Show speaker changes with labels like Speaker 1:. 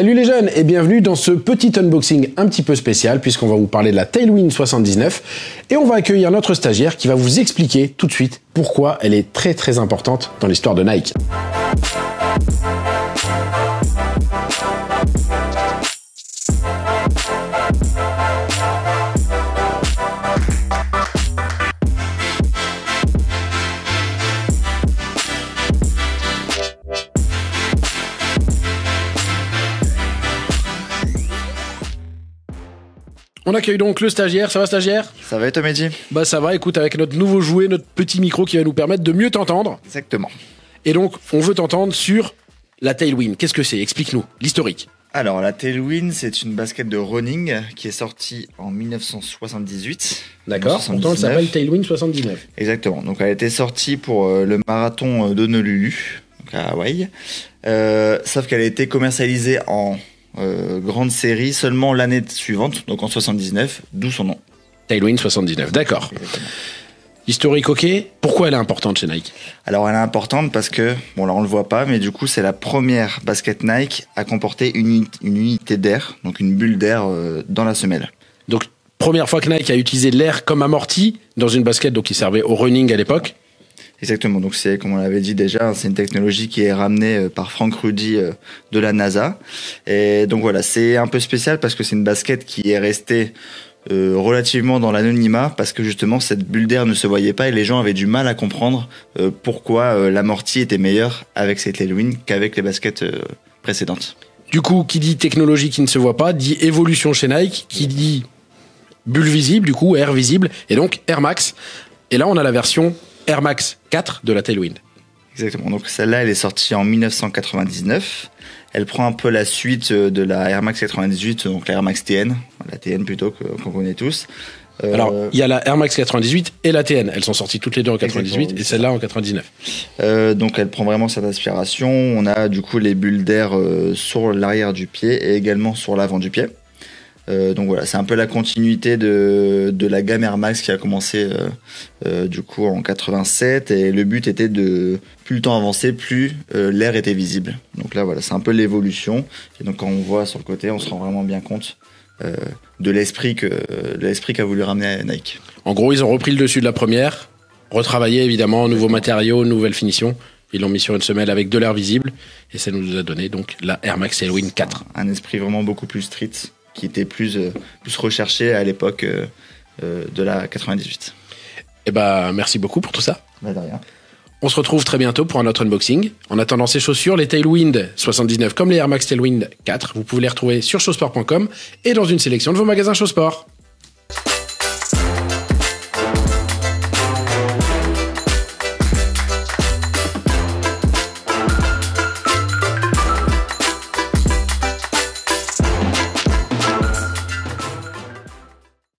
Speaker 1: Salut les jeunes et bienvenue dans ce petit unboxing un petit peu spécial puisqu'on va vous parler de la Tailwind 79 et on va accueillir notre stagiaire qui va vous expliquer tout de suite pourquoi elle est très très importante dans l'histoire de Nike. On accueille donc le stagiaire. Ça va, stagiaire?
Speaker 2: Ça va et toi, Mehdi?
Speaker 1: Bah ça va, écoute, avec notre nouveau jouet, notre petit micro qui va nous permettre de mieux t'entendre.
Speaker 2: Exactement.
Speaker 1: Et donc, on veut t'entendre sur la Tailwind. Qu'est-ce que c'est? Explique-nous, l'historique.
Speaker 2: Alors, la Tailwind, c'est une basket de running qui est sortie en 1978.
Speaker 1: D'accord, pourtant elle s'appelle Tailwind 79.
Speaker 2: Exactement, donc elle a été sortie pour le marathon d'Honolulu, donc à Hawaï. Sauf qu'elle a été commercialisée en grande série seulement l'année suivante, donc en 79, d'où son nom.
Speaker 1: Tailwind 79, d'accord.
Speaker 2: Exactement.
Speaker 1: Historique, ok. Pourquoi elle est importante chez Nike?
Speaker 2: Alors elle est importante parce que, bon là on le voit pas, mais du coup c'est la première basket Nike à comporter une unité d'air, donc une bulle d'air dans la semelle.
Speaker 1: Donc première fois que Nike a utilisé l'air comme amorti dans une basket donc qui servait au running à l'époque.
Speaker 2: Exactement, donc c'est, comme on l'avait dit déjà, c'est une technologie qui est ramenée par Frank Rudy de la NASA. Et donc voilà, c'est un peu spécial parce que c'est une basket qui est restée relativement dans l'anonymat parce que justement cette bulle d'air ne se voyait pas et les gens avaient du mal à comprendre pourquoi l'amorti était meilleur avec cette Tailwind qu'avec les baskets précédentes.
Speaker 1: Du coup, qui dit technologie qui ne se voit pas, dit évolution chez Nike, qui dit bulle visible, du coup air visible, et donc Air Max. Et là, on a la version Air Max 4 de la Tailwind.
Speaker 2: Exactement, donc celle-là, elle est sortie en 1999. Elle prend un peu la suite de la Air Max 98, donc la Air Max TN, la TN plutôt qu'on connaît tous.
Speaker 1: Alors, il y a la Air Max 98 et la TN. Elles sont sorties toutes les deux en 98 et celle-là en 99.
Speaker 2: Donc elle prend vraiment cette inspiration. On a du coup les bulles d'air sur l'arrière du pied et également sur l'avant du pied. Donc voilà, c'est un peu la continuité de la gamme Air Max qui a commencé du coup en 87 et le but était de plus le temps avançait, plus l'air était visible. Donc là voilà, c'est un peu l'évolution et donc quand on voit sur le côté, on se rend vraiment bien compte de l'esprit qu'a voulu ramener Nike.
Speaker 1: En gros, ils ont repris le dessus de la première, retravaillé évidemment, nouveaux matériaux, nouvelle finition. Ils l'ont mis sur une semelle avec de l'air visible et ça nous a donné donc la Air Max Tailwind 4.
Speaker 2: Un esprit vraiment beaucoup plus street qui était plus recherché à l'époque de la 98.
Speaker 1: Eh ben, merci beaucoup pour tout ça.
Speaker 2: Bah, de rien.
Speaker 1: On se retrouve très bientôt pour un autre unboxing. En attendant ces chaussures, les Tailwind 79 comme les Air Max Tailwind 4, vous pouvez les retrouver sur chausport.com et dans une sélection de vos magasins Chausport.